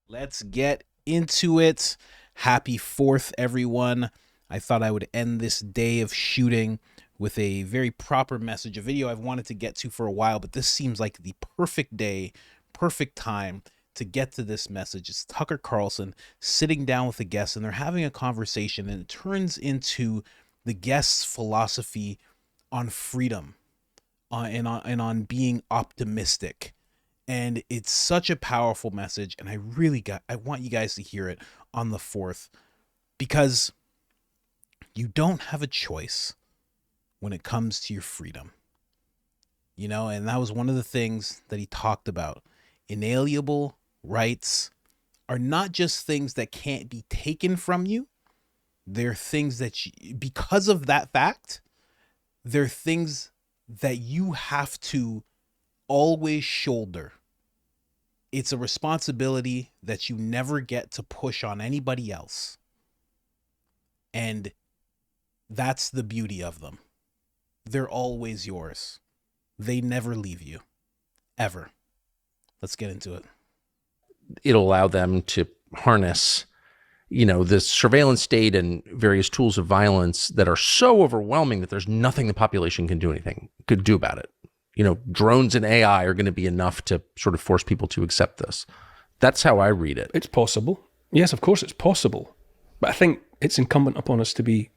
Let's get into it. Happy 4th, everyone. I thought I would end this day of shooting with a very proper message, a video I've wanted to get to for a while, but this seems like the perfect day, perfect time to get to this message. It's Tucker Carlson sitting down with a guest, and they're having a conversation, and it turns into the guest's philosophy on freedom and on being optimistic. And it's such a powerful message, and I want you guys to hear it on the 4th, because you don't have a choice when it comes to your freedom. And that was one of the things that he talked about. Inalienable rights are not just things that can't be taken from you. They're things that because of that fact, they're things that you have to always shoulder. It's a responsibility that you never get to push on anybody else. And that's the beauty of them. They're always yours. They never leave you. Ever. Let's get into it. It'll allow them to harness, the surveillance state and various tools of violence that are so overwhelming that there's nothing the population could do about it. Drones and AI are going to be enough to sort of force people to accept this. That's how I read it. It's possible. Yes, of course it's possible. But I think it's incumbent upon us to be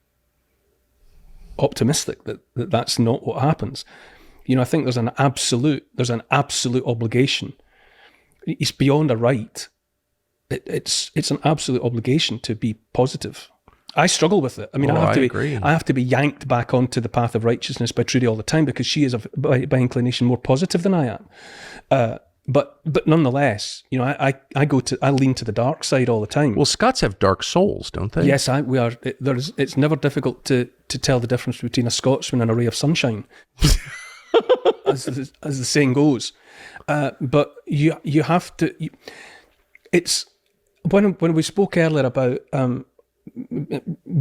optimistic that that's not what happens. I think there's an absolute obligation. It's beyond a right. It's an absolute obligation to be positive. I struggle with it. I mean, I have to be yanked back onto the path of righteousness by Trudy all the time, because she is by inclination more positive than I am. But nonetheless, I lean to the dark side all the time. Well, Scots have dark souls, don't they? Yes, we are. It's never difficult to tell the difference between a Scotsman and a ray of sunshine, as the saying goes. But you have to. It's when we spoke earlier about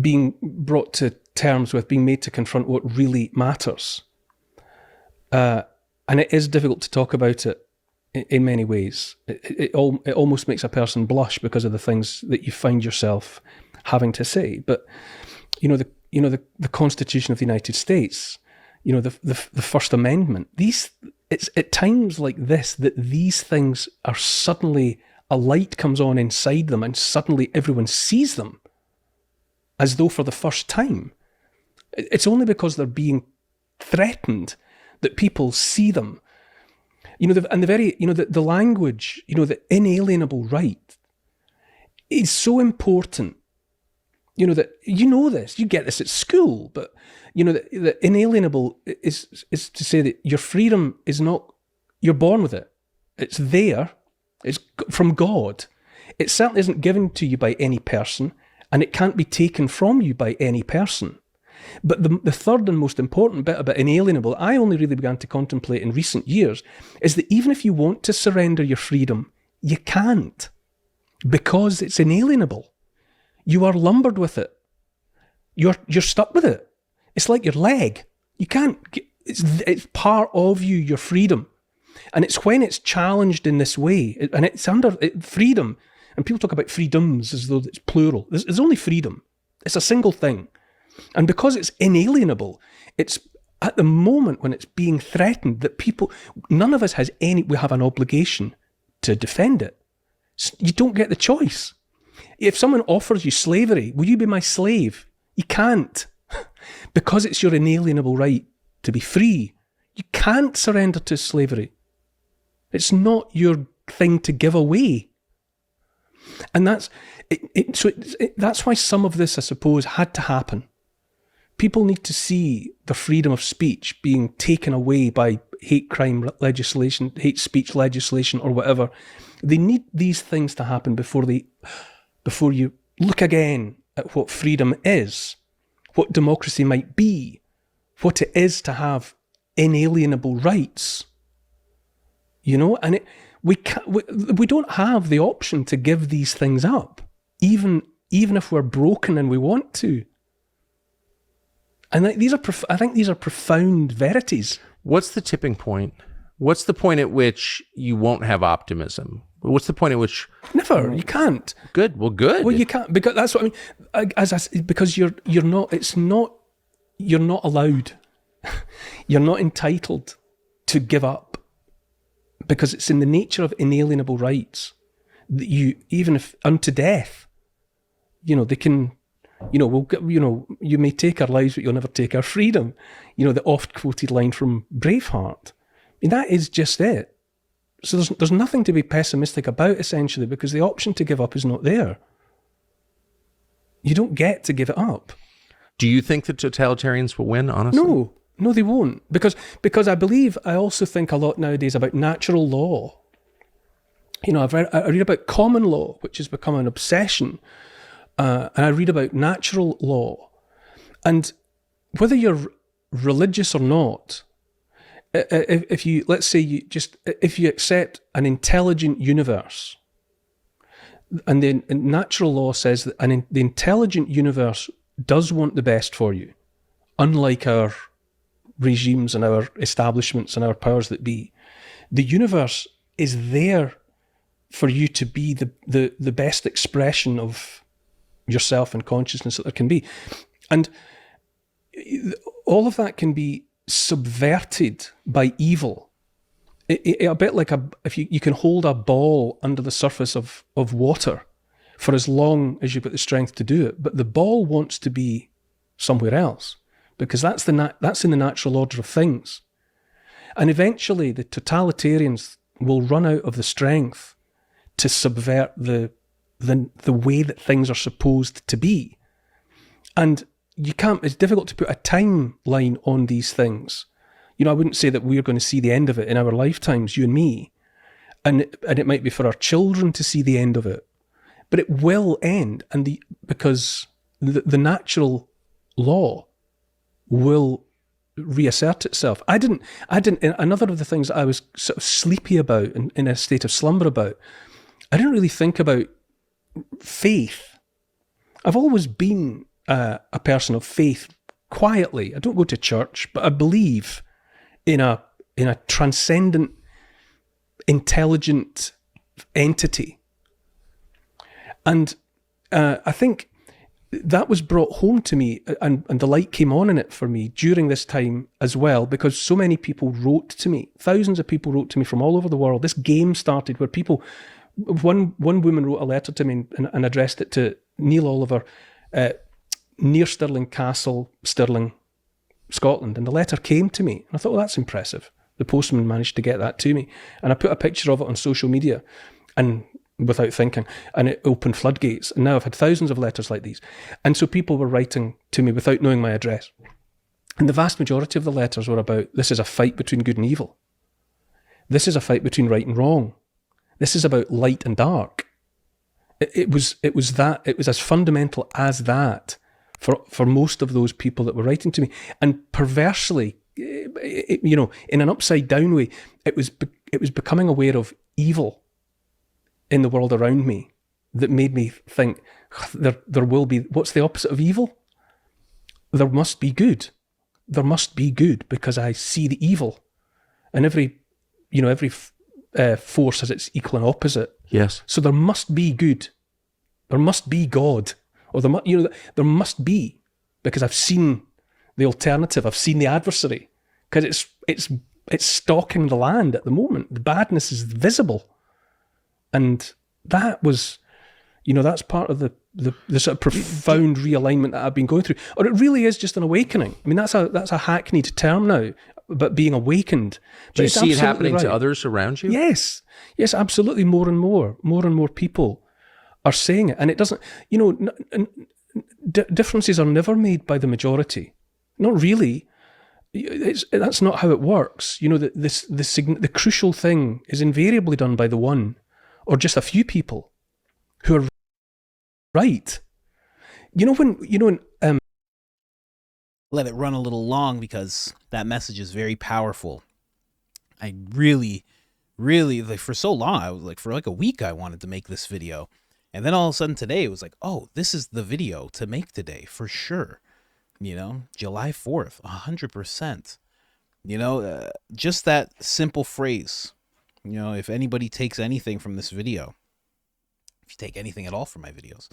being brought to terms with being made to confront what really matters, and it is difficult to talk about it in many ways. It almost makes a person blush because of the things that you find yourself having to say. But the Constitution of the United States, the First Amendment. It's at times like this that these things are suddenly, a light comes on inside them, and suddenly everyone sees them as though for the first time. It's only because they're being threatened that people see them. The language, the inalienable right is so important. That this, you get this at school, but the inalienable is to say that your freedom is not, you're born with it. It's there. It's from God. It certainly isn't given to you by any person, and it can't be taken from you by any person. But the third and most important bit about inalienable, I only really began to contemplate in recent years, is that even if you want to surrender your freedom, you can't, because it's inalienable. You are lumbered with it. You're stuck with it. It's like your leg. You can't. It's part of you, your freedom, and it's when it's challenged in this way, and it's under freedom. And people talk about freedoms as though it's plural. There's only freedom. It's a single thing. And because it's inalienable, it's at the moment when it's being threatened that none of us we have an obligation to defend it. You don't get the choice. If someone offers you slavery, will you be my slave? You can't. Because it's your inalienable right to be free. You can't surrender to slavery. It's not your thing to give away. And that's why some of this, I suppose, had to happen. People need to see the freedom of speech being taken away by hate crime legislation, hate speech legislation, or whatever. They need these things to happen before you look again at what freedom is, what democracy might be, what it is to have inalienable rights. And we don't have the option to give these things up, even if we're broken and we want to. And I think these are profound verities. What's the tipping point What's the point at which you won't have optimism? What's the point at which? Never. You can't. Good. Well, good. Well, you can't, because that's what I mean. As I said, because you're not. It's not. You're not allowed. You're not entitled to give up, because it's in the nature of inalienable rights that you, even if unto death, they can. You may take our lives, but you'll never take our freedom. The oft-quoted line from Braveheart. I mean, that is just it. So there's nothing to be pessimistic about, essentially, because the option to give up is not there. You don't get to give it up. Do you think the totalitarians will win, honestly? No, they won't. Because I also think a lot nowadays about natural law. I read about common law, which has become an obsession. And I read about natural law. And whether you're religious or not, if you accept an intelligent universe, and then natural law says that the intelligent universe does want the best for you, unlike our regimes and our establishments and our powers that be, the universe is there for you to be the best expression of yourself and consciousness that there can be. And all of that can be subverted by evil. A bit like if you can hold a ball under the surface of water for as long as you've got the strength to do it, but the ball wants to be somewhere else, because that's in the natural order of things. And eventually the totalitarians will run out of the strength to subvert the way that things are supposed to be. And it's difficult to put a timeline on these things. I wouldn't say that we're going to see the end of it in our lifetimes, you and me. And it might be for our children to see the end of it. But it will end, because the natural law will reassert itself. I didn't. Another of the things that I was sort of sleepy about, in a state of slumber about, I didn't really think about faith. I've always been a person of faith quietly. I don't go to church, but I believe in a transcendent, intelligent entity. And I think that was brought home to me, and the light came on in it for me during this time as well, because so many people wrote to me. Thousands of people wrote to me from all over the world. This game started where one woman wrote a letter to me and addressed it to Neil Oliver, near Stirling Castle, Stirling, Scotland. And the letter came to me. And I thought, well, that's impressive. The postman managed to get that to me. And I put a picture of it on social media, and without thinking, and it opened floodgates. And now I've had thousands of letters like these. And so people were writing to me without knowing my address. And the vast majority of the letters were about, this is a fight between good and evil. This is a fight between right and wrong. This is about light and dark. It was as fundamental as that for most of those people that were writing to me. And perversely, in an upside down way, it was becoming aware of evil in the world around me that made me think, there will be, what's the opposite of evil? There must be good. There must be good, because I see the evil. And every force has its equal and opposite. Yes. So there must be good. There must be God. Or there must be, because I've seen the alternative. I've seen the adversary. Because it's stalking the land at the moment. The badness is visible. And that was, that's part of the sort of profound realignment that I've been going through. Or it really is just an awakening. I mean, that's a hackneyed term now, but being awakened. Do you see it happening to others around you? Yes, absolutely. More and more people are saying it. And it doesn't, differences are never made by the majority. Not really. That's not how it works. The crucial thing is invariably done by the one, or just a few people who are right. Let it run a little long, because that message is very powerful. I really, for so long, I was for a week, I wanted to make this video. And then all of a sudden today, it was oh, this is the video to make today, for sure. July 4th, 100%. Just that simple phrase. If anybody takes anything from this video, if you take anything at all from my videos,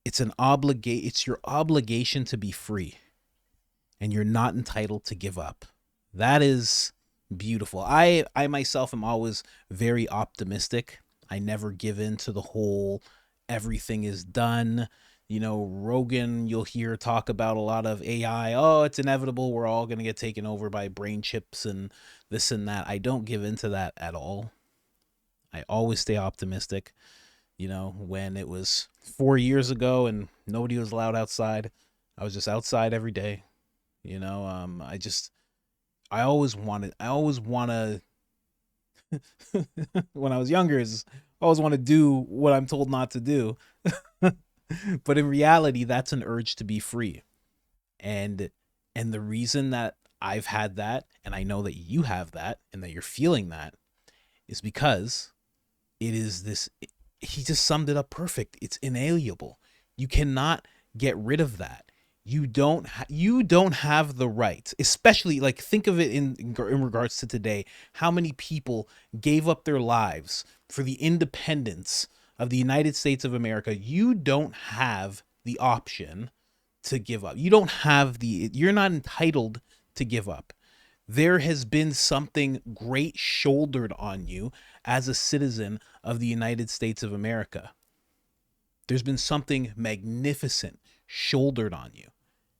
it's your obligation to be free, and you're not entitled to give up. That is beautiful. I myself am always very optimistic. I never give in to the whole everything is done. Rogan, you'll hear talk about a lot of AI. Oh, it's inevitable. We're all going to get taken over by brain chips and this and that. I don't give into that at all. I always stay optimistic. When it was 4 years ago and nobody was allowed outside, I was just outside every day. I always want to, when I was younger, I always want to do what I'm told not to do. But in reality, that's an urge to be free. And the reason that I've had that, and I know that you have that, and that you're feeling that, is because it is this. He just summed it up perfect. It's inalienable. You cannot get rid of that. You don't have the right, especially, like, think of it in regards to today. How many people gave up their lives for the independence of the United States of America? You don't have the option to give up. You're not entitled to give up. There has been something great shouldered on you as a citizen of the United States of America. There's been something magnificent shouldered on you,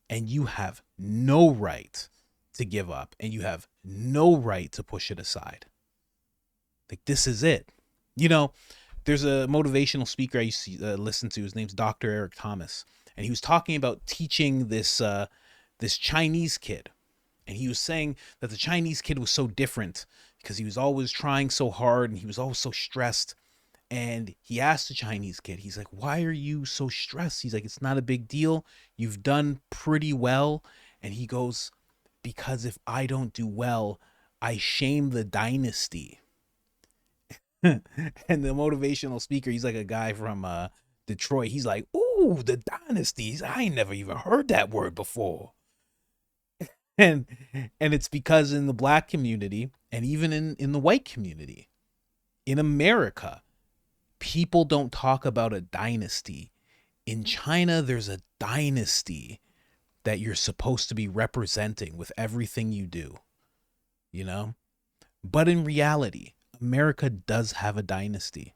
and you have no right to give up, and you have no right to push it aside. Like, this is it. There's a motivational speaker I used to listen to. His name's Dr. Eric Thomas, and he was talking about teaching this Chinese kid. And he was saying that the Chinese kid was so different because he was always trying so hard and he was always so stressed. And he asked the Chinese kid, he's like, why are you so stressed? He's like, it's not a big deal. You've done pretty well. And he goes, because if I don't do well, I shame the dynasty. And the motivational speaker, he's like a guy from Detroit. He's like, ooh, the dynasties. I ain't never even heard that word before. And it's because in the black community, and even in the white community, in America, people don't talk about a dynasty. In China, there's a dynasty that you're supposed to be representing with everything you do, But in reality, America does have a dynasty.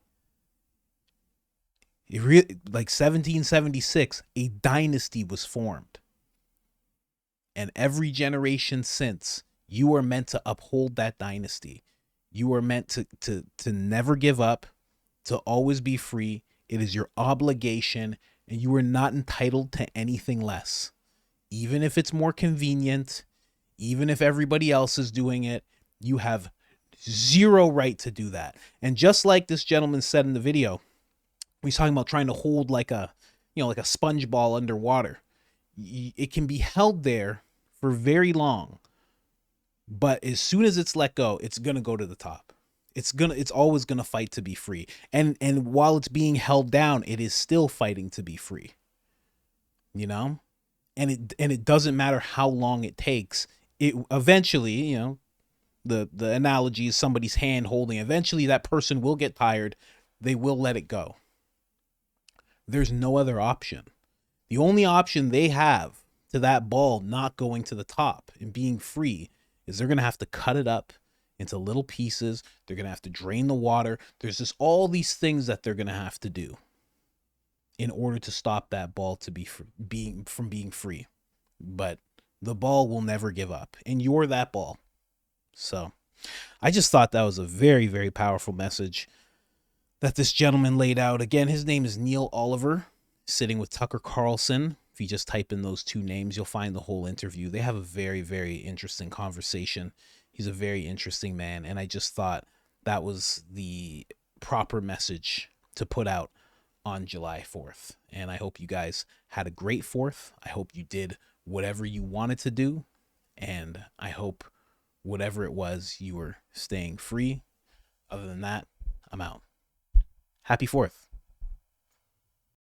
Like 1776, a dynasty was formed. And every generation since, you are meant to uphold that dynasty. You are meant to never give up, to always be free. It is your obligation, and you are not entitled to anything less. Even if it's more convenient, even if everybody else is doing it, you have zero right to do that. And just like this gentleman said in the video, he's talking about trying to hold like a sponge ball underwater. It can be held there for very long, but as soon as it's let go, it's going to go to the top. It's always going to fight to be free. And while it's being held down, it is still fighting to be free. And it doesn't matter how long it takes. It eventually, the analogy is somebody's hand holding. Eventually that person will get tired. They will let it go. There's no other option. The only option they have to that ball not going to the top and being free is they're going to have to cut it up into little pieces. They're going to have to drain the water. There's just all these things that they're going to have to do in order to stop that ball to being free. But the ball will never give up, and you're that ball. So I just thought that was a very, very powerful message that this gentleman laid out. Again, his name is Neil Oliver, sitting with Tucker Carlson. If you just type in those two names, you'll find the whole interview. They have a very, very interesting conversation. He's a very interesting man, and I just thought that was the proper message to put out on July 4th. And I hope you guys had a great 4th. I hope you did whatever you wanted to do, and I hope whatever it was, you were staying free. Other than that, I'm out. Happy 4th.